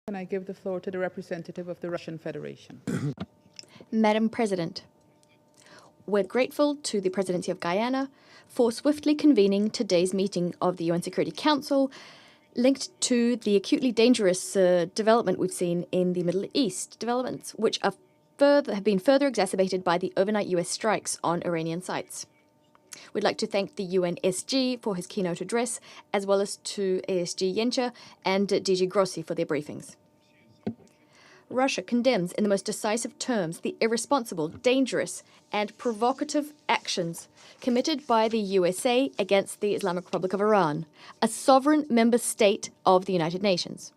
And I give the floor to the representative of the Russian Federation. Madam President, we're grateful to the Presidency of Guyana for swiftly convening today's meeting of the UN Security Council linked to the acutely dangerous development we've seen in the Middle East, developments which have been further exacerbated by the overnight US strikes on Iranian sites. We'd like to thank the UNSG for his keynote address, as well as to ASG Yencha and DG Grossi for their briefings. Russia condemns in the most decisive terms the irresponsible, dangerous, and provocative actions committed by the USA against the Islamic Republic of Iran, a sovereign member state of the United Nations.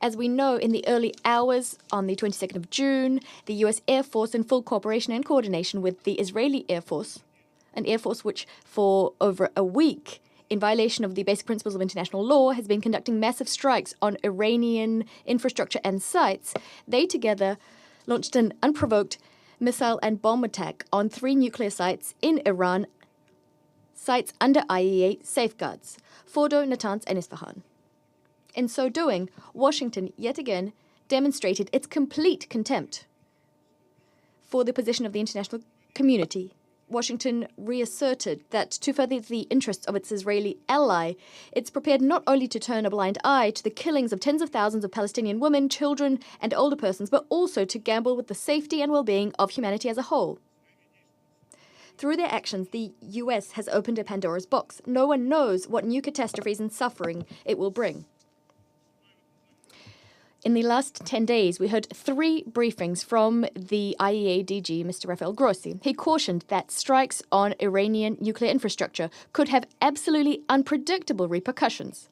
As we know, in the early hours on the 22nd of June, the US Air Force, in full cooperation and coordination with the Israeli Air Force, an air force which for over a week, in violation of the basic principles of international law, has been conducting massive strikes on Iranian infrastructure and sites, they together launched an unprovoked missile and bomb attack on 3 nuclear sites in Iran, sites under IAEA safeguards, Fordow, Natanz, and Isfahan. In so doing, Washington yet again demonstrated its complete contempt for the position of the international community. Washington reasserted that to further the interests of its Israeli ally, it's prepared not only to turn a blind eye to the killings of tens of thousands of Palestinian women, children, and older persons, but also to gamble with the safety and well-being of humanity as a whole. Through their actions, the US has opened a Pandora's box. No one knows what new catastrophes and suffering it will bring. In the last 10 days, we heard 3 briefings from the IAEA DG, Mr. Rafael Grossi. He cautioned that strikes on Iranian nuclear infrastructure could have absolutely unpredictable repercussions,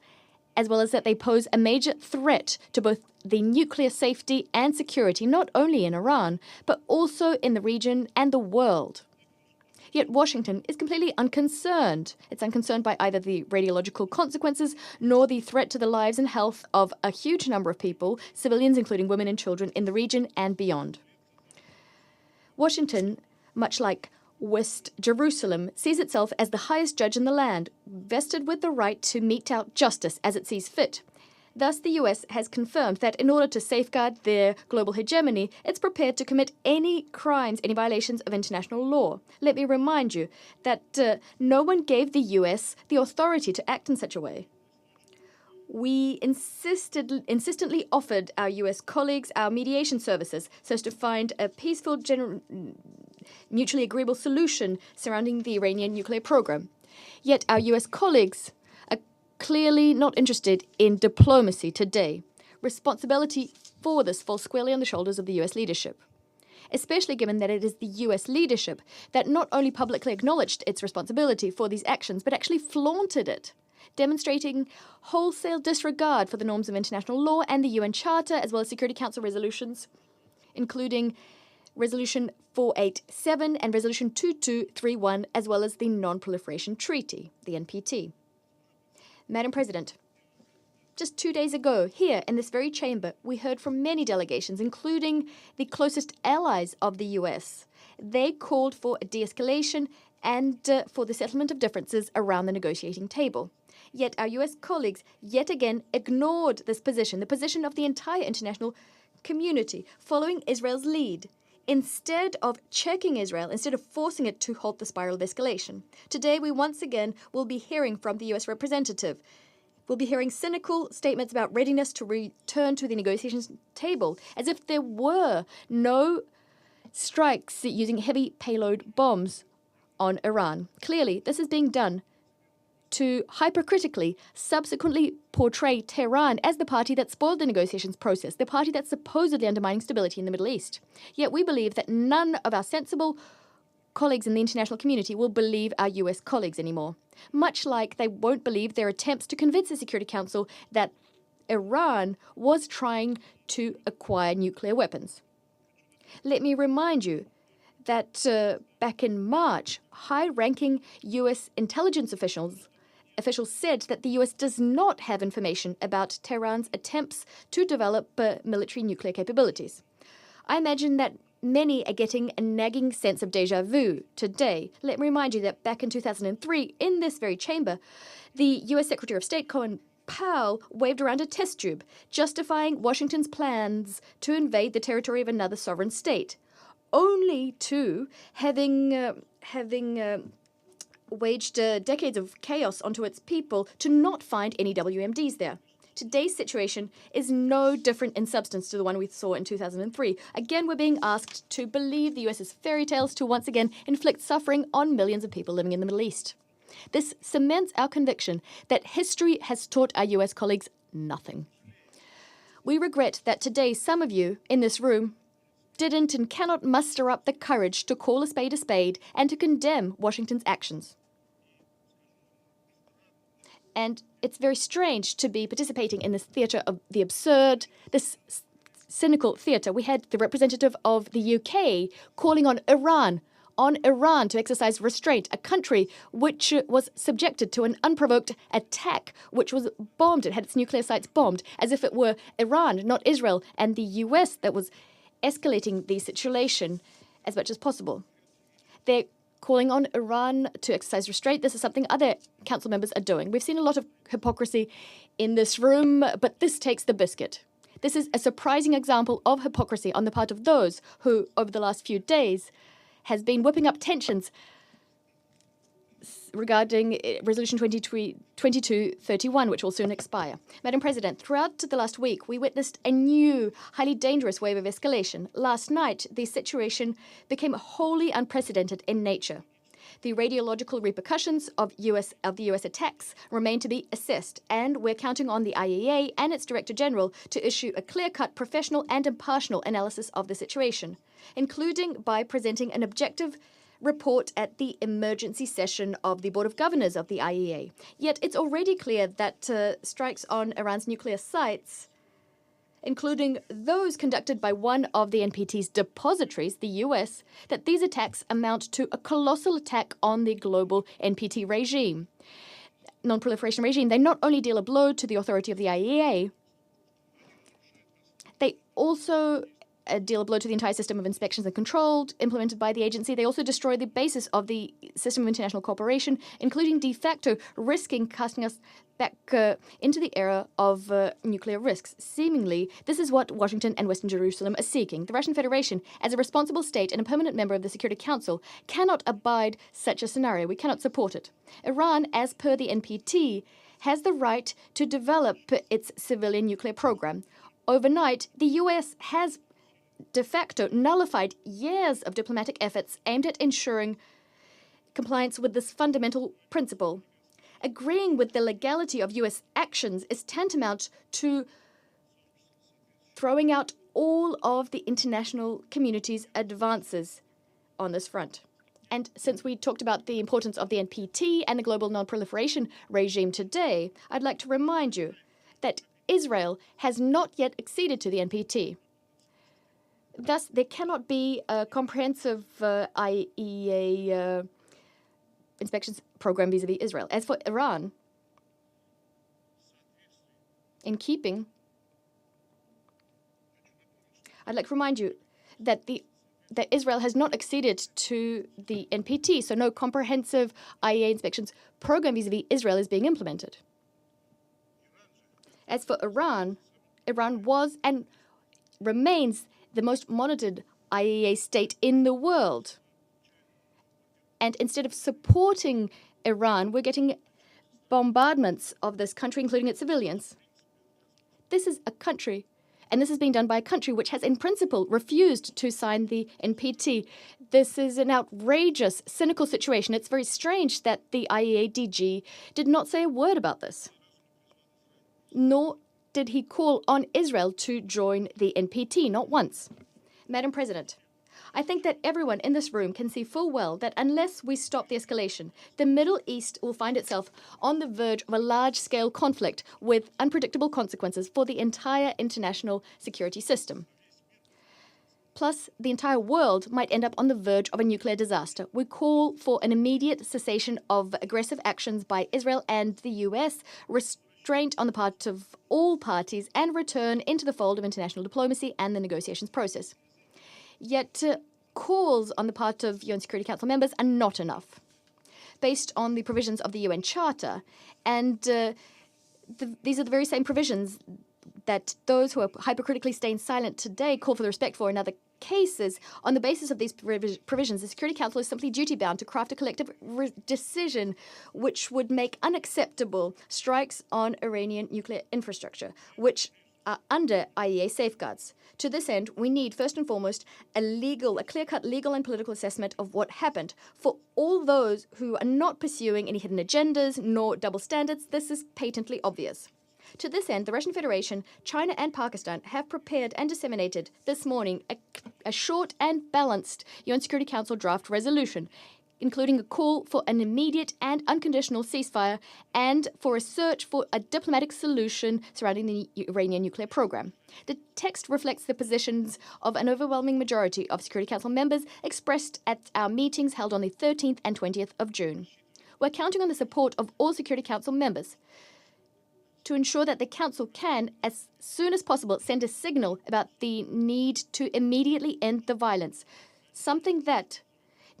as well as that they pose a major threat to both the nuclear safety and security, not only in Iran, but also in the region and the world. Yet Washington is completely unconcerned. It's unconcerned by either the radiological consequences nor the threat to the lives and health of a huge number of people, civilians including women and children, in the region and beyond. Washington, much like West Jerusalem, sees itself as the highest judge in the land, vested with the right to mete out justice as it sees fit. Thus, the US has confirmed that in order to safeguard their global hegemony, it's prepared to commit any crimes, any violations of international law. Let me remind you that no one gave the US the authority to act in such a way. We insistently offered our US colleagues our mediation services so as to find a peaceful, mutually agreeable solution surrounding the Iranian nuclear program. Yet our US colleagues clearly not interested in diplomacy today. Responsibility for this falls squarely on the shoulders of the US leadership, especially given that it is the US leadership that not only publicly acknowledged its responsibility for these actions, but actually flaunted it, demonstrating wholesale disregard for the norms of international law and the UN Charter, as well as Security Council resolutions, including Resolution 487 and Resolution 2231, as well as the Non-Proliferation Treaty, the NPT. Madam President, just 2 days ago, here in this very chamber, we heard from many delegations, including the closest allies of the US. They called for a de-escalation and for the settlement of differences around the negotiating table. Yet our US colleagues yet again ignored this position, the position of the entire international community, following Israel's lead, instead of checking Israel, instead of forcing it to halt the spiral of escalation. Today, we once again will be hearing from the US representative. We'll be hearing cynical statements about readiness to return to the negotiations table, as if there were no strikes using heavy payload bombs on Iran. Clearly, this is being done to hypercritically subsequently portray Tehran as the party that spoiled the negotiations process, the party that's supposedly undermining stability in the Middle East. Yet we believe that none of our sensible colleagues in the international community will believe our US colleagues anymore, much like they won't believe their attempts to convince the Security Council that Iran was trying to acquire nuclear weapons. Let me remind you that back in March, high-ranking US intelligence officials said that the US does not have information about Tehran's attempts to develop military nuclear capabilities. I imagine that many are getting a nagging sense of déjà vu today. Let me remind you that back in 2003, in this very chamber, the US Secretary of State POW waved around a test tube, justifying Washington's plans to invade the territory of another sovereign state, only to having waged decades of chaos onto its people to not find any WMDs there. Today's situation is no different in substance to the one we saw in 2003. Again, we're being asked to believe the US's fairy tales to once again inflict suffering on millions of people living in the Middle East. This cements our conviction that history has taught our US colleagues nothing. We regret that today some of you in this room didn't and cannot muster up the courage to call a spade and to condemn Washington's actions. And it's very strange to be participating in this theatre of the absurd, this cynical theatre. We had the representative of the UK calling on Iran to exercise restraint, a country which was subjected to an unprovoked attack, which was bombed. It had its nuclear sites bombed, as if it were Iran, not Israel, and the US that was escalating the situation as much as possible. They're calling on Iran to exercise restraint. This is something other council members are doing. We've seen a lot of hypocrisy in this room, but this takes the biscuit. This is a surprising example of hypocrisy on the part of those who, over the last few days, has been whipping up tensions regarding Resolution 2231, which will soon expire. Madam President, throughout the last week, we witnessed a new, highly dangerous wave of escalation. Last night, the situation became wholly unprecedented in nature. The radiological repercussions of the US attacks remain to be assessed, and we're counting on the IAEA and its Director General to issue a clear-cut, professional and impartial analysis of the situation, including by presenting an objective report at the emergency session of the Board of Governors of the IAEA. Yet it's already clear that strikes on Iran's nuclear sites, including those conducted by one of the NPT's depositories, the US, that these attacks amount to a colossal attack on the global NPT regime, non-proliferation regime. They not only deal a blow to the authority of the IAEA, they also deal a blow to the entire system of inspections and control implemented by the agency. They also destroy the basis of the system of international cooperation, including de facto risking casting us back into the era of nuclear risks. Seemingly, this is what Washington and Western Jerusalem are seeking. The Russian Federation, as a responsible state and a permanent member of the Security Council, cannot abide such a scenario. We cannot support it. Iran, as per the NPT, has the right to develop its civilian nuclear program. Overnight, the US has de facto nullified years of diplomatic efforts aimed at ensuring compliance with this fundamental principle. Agreeing with the legality of US actions is tantamount to throwing out all of the international community's advances on this front. And since we talked about the importance of the NPT and the global non-proliferation regime today, I'd like to remind you that Israel has not yet acceded to the NPT. Thus, there cannot be a comprehensive IAEA inspections program vis-à-vis Israel. As for Iran, in keeping, I'd like to remind you that that Israel has not acceded to the NPT, so no comprehensive IAEA inspections program vis-à-vis Israel is being implemented. As for Iran, Iran was and remains the most monitored IAEA state in the world. And instead of supporting Iran, we're getting bombardments of this country, including its civilians. This is a country, and this is being done by a country which has, in principle, refused to sign the NPT. This is an outrageous, cynical situation. It's very strange that the IAEA DG did not say a word about this, nor did he call on Israel to join the NPT, not once. Madam President, I think that everyone in this room can see full well that unless we stop the escalation, the Middle East will find itself on the verge of a large-scale conflict with unpredictable consequences for the entire international security system. Plus, the entire world might end up on the verge of a nuclear disaster. We call for an immediate cessation of aggressive actions by Israel and the US, restraint on the part of all parties, and return into the fold of international diplomacy and the negotiations process. Yet, calls on the part of UN Security Council members are not enough. Based on the provisions of the UN Charter and these are the very same provisions that those who are hypercritically staying silent today call for the respect for in other cases. On the basis of these provisions, the Security Council is simply duty-bound to craft a collective decision which would make unacceptable strikes on Iranian nuclear infrastructure, which are under IAEA safeguards. To this end, we need, first and foremost, a clear-cut legal and political assessment of what happened. For all those who are not pursuing any hidden agendas nor double standards, this is patently obvious. To this end, the Russian Federation, China and Pakistan have prepared and disseminated this morning a short and balanced UN Security Council draft resolution, including a call for an immediate and unconditional ceasefire and for a search for a diplomatic solution surrounding the Iranian nuclear program. The text reflects the positions of an overwhelming majority of Security Council members expressed at our meetings held on the 13th and 20th of June. We're counting on the support of all Security Council members to ensure that the Council can, as soon as possible, send a signal about the need to immediately end the violence, something that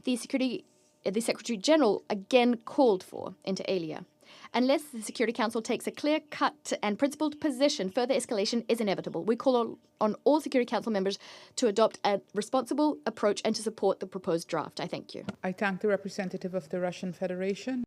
the Secretary General again called for, inter alia. Unless the Security Council takes a clear-cut and principled position, further escalation is inevitable. We call on all Security Council members to adopt a responsible approach and to support the proposed draft. I thank you. I thank the representative of the Russian Federation.